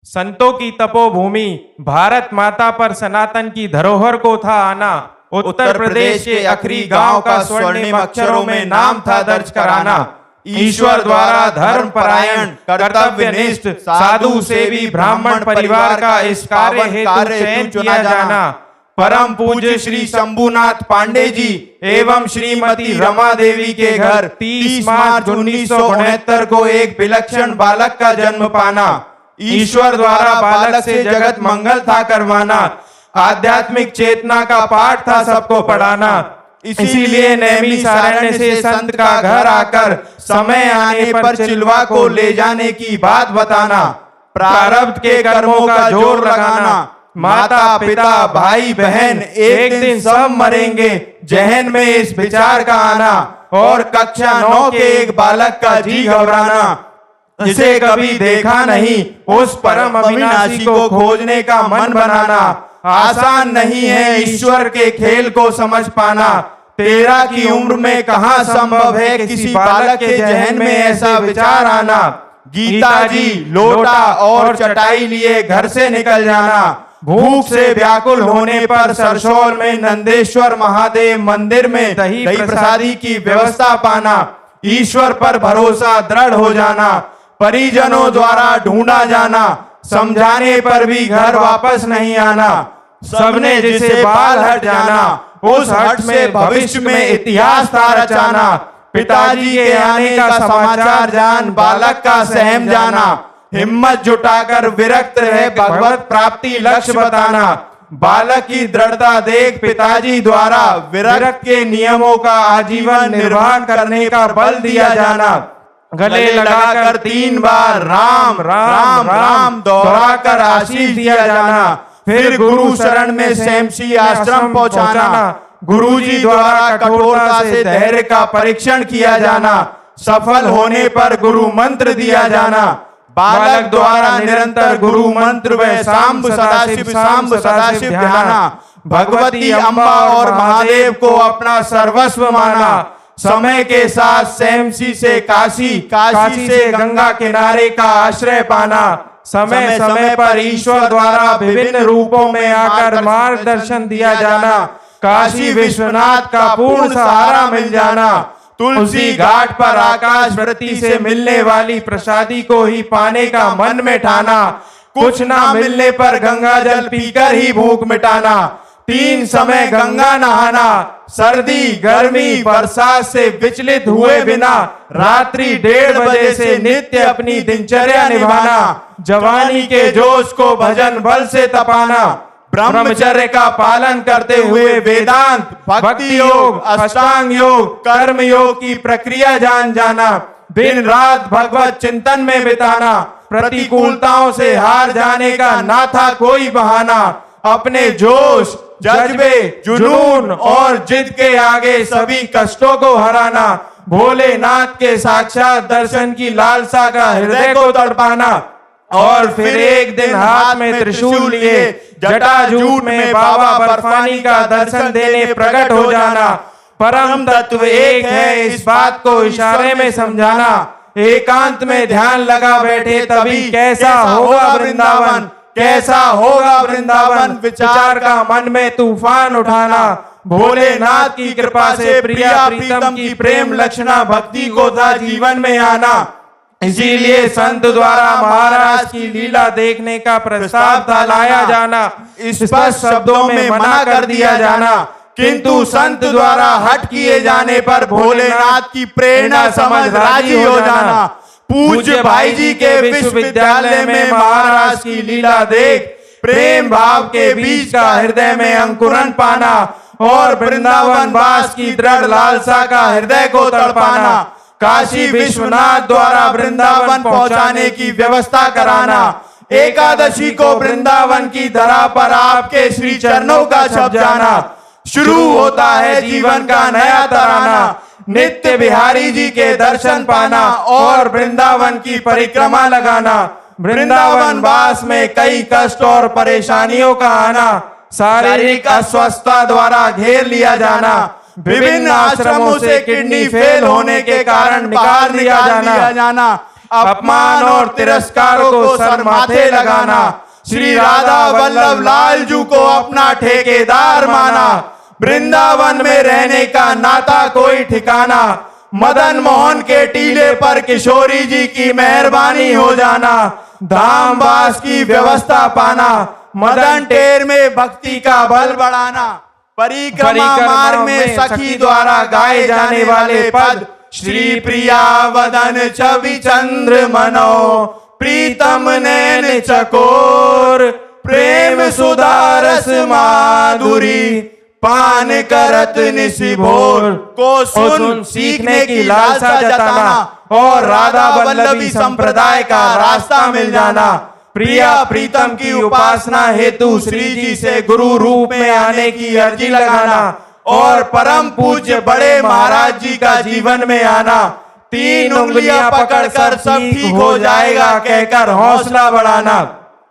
संतों की तपोभूमि भारत माता पर सनातन की धरोहर को था आना। उत्तर प्रदेश के अखरी गांव का स्वर्णिम अक्षरों में नाम था दर्ज कराना। ईश्वर द्वारा धर्म परायण कर्तव्यनिष्ठ साधु सेवी ब्राह्मण परिवार का इस कार्य हेतु चयन किया जाना। परम पूज्य श्री शंभुनाथ पांडे जी एवं श्रीमती रमा देवी के घर 30 मार्च 1969 को एक विलक्षण बालक का जन्म पाना। ईश्वर द्वारा बालक से जगत मंगल था करवाना। आध्यात्मिक चेतना का पाठ था सबको पढ़ाना। इसीलिए नैमिषारण्य से संत का घर आकर समय आने पर चिलवा को ले जाने की बात बताना। प्रारब्ध के कर्मों का जोर लगाना। माता पिता भाई बहन एक दिन सब मरेंगे, जहन में इस विचार का आना। और कक्षा 9 के एक बालक का जी घबराना। जिसे कभी देखा नहीं उस परम अविनाशी को खोजने का मन बनाना। आसान नहीं है ईश्वर के खेल को समझ पाना। 13 की उम्र में कहां संभव है किसी बालक के जहन में ऐसा विचार आना। गीता जी लोटा और चटाई लिए घर से निकल जाना। भूख से व्याकुल होने पर सरसौल में नंदेश्वर महादेव मंदिर में दही प्रसादी की व्यवस्था पाना। ईश्वर पर भरोसा दृढ़ हो जाना। परिजनों द्वारा ढूंढा जाना। समझाने पर भी घर वापस नहीं आना। सबने जिसे बाल हट जाना, उस हट से भविष्य में इतिहास था रचाना। पिताजी के आने का समाचार जान बालक का सहम जाना। हिम्मत जुटाकर विरक्त रहे भगवत प्राप्ति लक्ष्य बताना। बालक की दृढ़ता देख पिताजी द्वारा विरक्त के नियमों का आजीवन निर्वाह करने का बल दिया जाना। गले लगाकर 3 बार राम राम राम दोहराकर आशीष दिया जाना। फिर गुरु शरण में सेमसी आश्रम पहुंचाना। गुरुजी द्वारा कठोरता से धैर्य का परीक्षण किया जाना। सफल होने पर गुरु मंत्र दिया जाना। बालक द्वारा निरंतर गुरु मंत्र व सांब सदाशिव ध्याना। भगवती अम्बा और महादेव को अपना सर्वस्व माना। समय के साथ सेमसी से काशी, काशी से गंगा किनारे का आश्रय पाना। समय समय पर ईश्वर द्वारा विभिन्न रूपों में आकर मार्गदर्शन दिया जाना। काशी विश्वनाथ का पूर्ण सहारा मिल जाना। तुलसी घाट पर आकाश वृत्ति से मिलने वाली प्रसादी को ही पाने का मन में ठाना। कुछ ना मिलने पर गंगा जल पीकर ही भूख मिटाना। 3 समय गंगा नहाना। सर्दी गर्मी बरसात से विचलित हुए बिना रात्रि 1:30 बजे से नित्य अपनी दिनचर्या निभाना। जवानी के जोश को भजन बल से तपाना। ब्रह्मचर्य का पालन करते हुए वेदांत भक्ति योग अष्टांग योग कर्म योग की प्रक्रिया जान जाना। दिन रात भगवत चिंतन में बिताना। प्रतिकूलताओं से हार जाने का ना था कोई बहाना। अपने जोश जज्बे जुनून और जिद के आगे सभी कष्टों को हराना। भोलेनाथ के साक्षात दर्शन की लालसा का हृदय को तड़पाना। और फिर एक दिन हाथ में त्रिशूल लिए जटाजूट में बाबा बर्फानी का दर्शन देने प्रकट हो जाना। परम तत्व एक है इस बात को इशारे में समझाना। एकांत में ध्यान लगा बैठे तभी कैसा होगा वृंदावन, कैसा होगा वृंदावन विचार का मन में तूफान उठाना। भोलेनाथ की कृपा से प्रिया प्रीतम की प्रेम लक्षणा भक्ति को था जीवन में आना। इसीलिए संत द्वारा महाराज की लीला देखने का प्रस्ताव था लाया जाना। स्पष्ट शब्दों में मना कर दिया जाना, किंतु संत द्वारा हट किए जाने पर भोलेनाथ की प्रेरणा समझ राजी हो जाना। पूज्य भाई जी के विश्वविद्यालय में महाराज की लीला देख प्रेम भाव के बीज का हृदय में अंकुरन पाना और वृंदावन वास की दृढ़ लालसा का हृदय को तड़पाना। काशी विश्वनाथ द्वारा वृंदावन पहुंचाने की व्यवस्था कराना। एकादशी को वृंदावन की धरा पर आपके श्री चरणों का छप जाना। शुरू होता है जीवन का नया तराना। नित्य बिहारी जी के दर्शन पाना और वृंदावन की परिक्रमा लगाना। वृंदावन वास में कई कष्ट और परेशानियों का आना। शारीरिक अस्वस्थता द्वारा घेर लिया जाना। विभिन्न आश्रमों से किडनी फेल होने के कारण निकाल दिया जाना। अपमान और तिरस्कारों को सर माथे लगाना। श्री राधा वल्लभ लाल जू को अपना ठेकेदार माना। वृंदावन में रहने का नाता कोई ठिकाना। मदन मोहन के टीले पर किशोरी जी की मेहरबानी हो जाना। धाम वास की व्यवस्था पाना। मदन टेर में भक्ति का बल बढ़ाना। परिक्रमा मार्ग में सखी द्वारा गाए जाने वाले पद श्री प्रिया वदन छवि चंद्र मनो प्रीतम नैन चकोर प्रेम सुधारस माधुरी पान करत निशिभोर को सुन सीखने की लालसा जताना और राधा वल्लभी संप्रदाय का रास्ता मिल जाना। प्रिया प्रीतम की उपासना हेतु श्री जी से गुरु रूप में आने की अर्जी लगाना और परम पूज्य बड़े महाराज जी का जीवन में आना। 3 उंगलियां पकड़कर सब ठीक हो जाएगा कहकर हौसला बढ़ाना।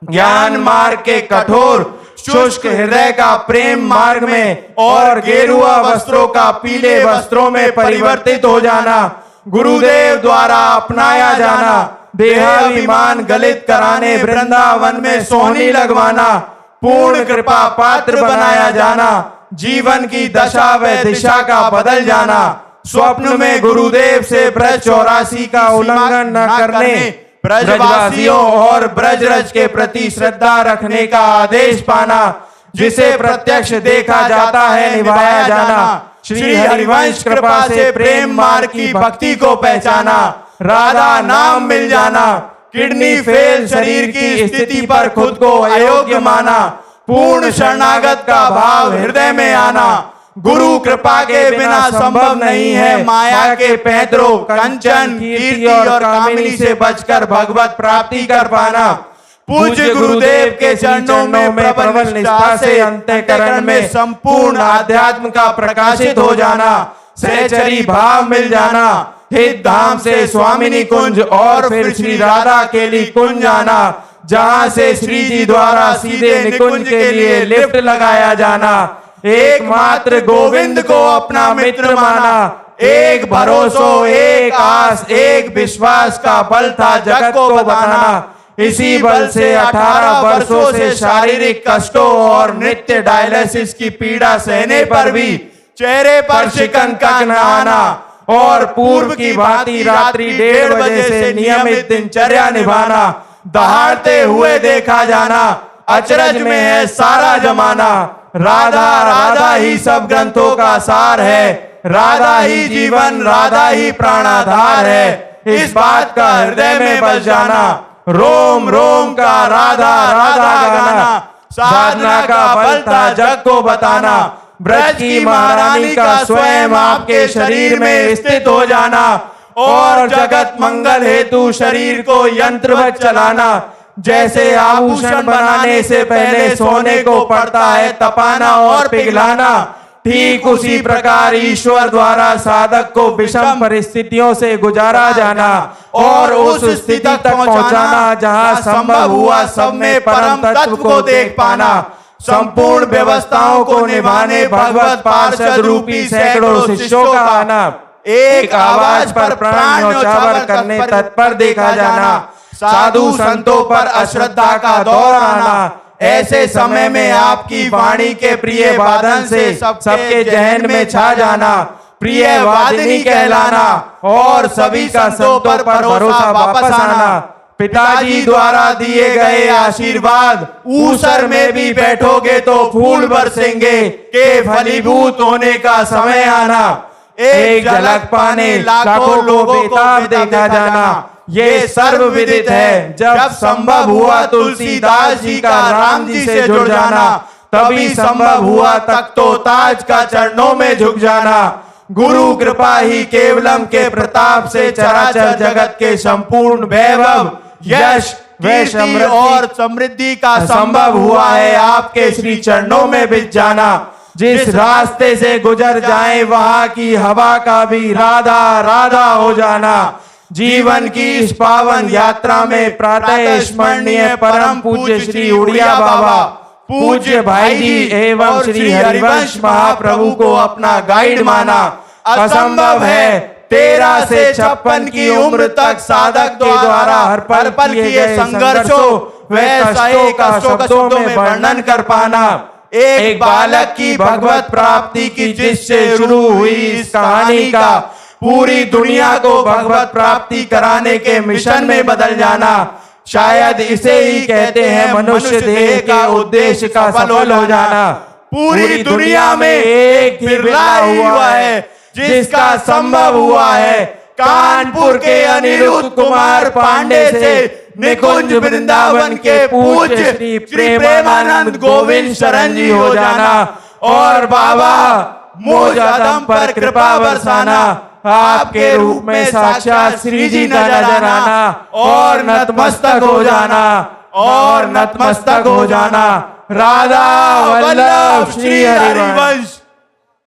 ज्ञान मार्ग के कठोर शुष्क हृदय का प्रेम मार्ग में और गेरुआ वस्त्रों का पीले वस्त्रों में परिवर्तित हो जाना। गुरुदेव द्वारा अपनाया जाना। देहाभिमान गलित कराने वृंदावन में सोहनी लगवाना। पूर्ण कृपा पात्र बनाया जाना। जीवन की दशा व दिशा का बदल जाना। स्वप्न में गुरुदेव से ब्रज 84 का उल्लंघन न करने ब्रजवासियों और ब्रजरज के प्रति श्रद्धा रखने का आदेश पाना। जिसे प्रत्यक्ष देखा जाता है निभाया जाना। श्री हरिवंश कृपा से प्रेम मार्ग की भक्ति को पहचाना। राधा नाम मिल जाना। किडनी फेल शरीर की स्थिति पर खुद को अयोग्य माना। पूर्ण शरणागत का भाव हृदय में आना। गुरु कृपा के बिना संभव नहीं है माया के पैतरों कंचन कीर्ति और कामिनी से बचकर भगवत प्राप्ति कर पाना। पूज्य गुरुदेव के चरणों में प्रबल निष्ठा से अंतःकरण में संपूर्ण आध्यात्म का प्रकाशित हो जाना। सहचरी भाव मिल जाना। हित धाम से स्वामिनी कुंज और फिर श्री राधा केली कुंज आना। जहां से श्री जी द्वारा सीधे निकुंज के लिए लिफ्ट लगाया जाना। एकमात्र गोविंद को अपना मित्र माना। एक भरोसो एक आस एक विश्वास का बल था जगत को बताना। इसी बल से 18 वर्षों से शारीरिक कष्टों और नित्य डायलिसिस की पीड़ा सहने पर भी चेहरे पर शिकन का न आना और पूर्व की भांति रात्रि 1:30 बजे से नियमित दिनचर्या निभाना। दहाड़ते हुए देखा जाना। अचरज में है सारा जमाना। राधा राधा ही सब ग्रंथों का सार है। राधा ही जीवन राधा ही प्राणाधार है। इस बात का हृदय में बस जाना। रोम रोम का राधा राधा गाना। साधना का बल था जग को बताना। ब्रज की महारानी का स्वयं आपके शरीर में स्थित हो जाना और जगत मंगल हेतु शरीर को यंत्रवत चलाना। जैसे आभूषण बनाने से पहले सोने को पड़ता है तपाना और पिघलाना, ठीक उसी प्रकार ईश्वर द्वारा साधक को विषम परिस्थितियों से गुजारा जाना और उस स्थिति तक पहुंचाना जहां संभव हुआ सब में परम तत्व को देख पाना। संपूर्ण व्यवस्थाओं को निभाने भगवत पार्षद रूपी सैकड़ों शिष्यों का आना। एक आवाज पर प्राण न्योछावर करने तत्पर देखा जाना। साधु संतों पर अश्रद्धा का दौर आना। ऐसे समय में आपकी वाणी के प्रिय वादन से सबके जहन में छा जाना। प्रिय वादिनी कहलाना और सभी संतों पर भरोसा वापस आना। पिताजी द्वारा दिए गए आशीर्वाद ऊसर में भी बैठोगे तो फूल बरसेंगे के फलीभूत होने का समय आना। एक झलक पाने लाखों लोगों बेताब देखा जाना। ये सर्व विदित है। जब संभव हुआ तुलसीदास जी का राम जी से जुड़ जाना, तभी संभव हुआ तख्तो ताज का चरणों में झुक जाना। गुरु कृपा ही केवलम के प्रताप से चराचर जगत के संपूर्ण वैभव यश कीर्ति और समृद्धि का संभव हुआ है आपके श्री चरणों में बिछ जाना। जिस रास्ते से गुजर जाए वहां की हवा का भी राधा राधा हो जाना। जीवन की इस पावन यात्रा में प्रातः स्मरणीय परम पूज्य श्री उड़िया बाबा, पूज्य भाई जी एवं श्री हरिवंश महाप्रभु को अपना गाइड माना। असंभव है 13 से 56 की उम्र तक साधक के द्वारा हर पल किए संघर्षों व कष्टों का शब्दों में वर्णन कर पाना। एक बालक की भगवत प्राप्ति की जिससे शुरू हुई इस कहानी का पूरी दुनिया को भगवत प्राप्ति कराने के मिशन में बदल जाना, शायद इसे ही कहते हैं मनुष्य देह के उद्देश्य का सफल हो जाना। पूरी दुनिया में एक बिरला हुआ है जिसका संभव हुआ है कानपुर के अनिरुद्ध कुमार पांडे से निकुंज वृंदावन के पूज्य श्री प्रेमानंद गोविंद शरण जी हो जाना और बाबा मुझ अदम पर कृपा बरसाना, आपके रूप में साक्षात श्री जी नजर आना और नतमस्तक हो जाना। राधा वल्लभ श्री हरिवंश।